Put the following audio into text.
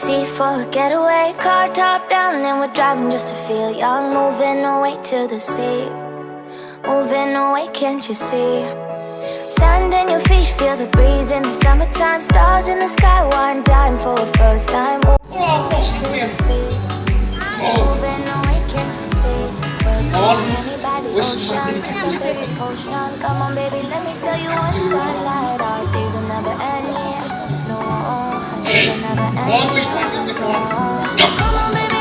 sea for a getaway. Car top down and we're driving just to feel young. Moving away to the sea, moving away, can't you see? Sand in your feet, feel the breeze in the summertime. Stars in the sky, one dime for a first time. Moving away to the sea, moving away, can't you see? Anybody ocean, it's a favorite potion. Come on baby, let me tell you one time. Light our days will never end, yeah. No, days will never end, yeah. Come on baby.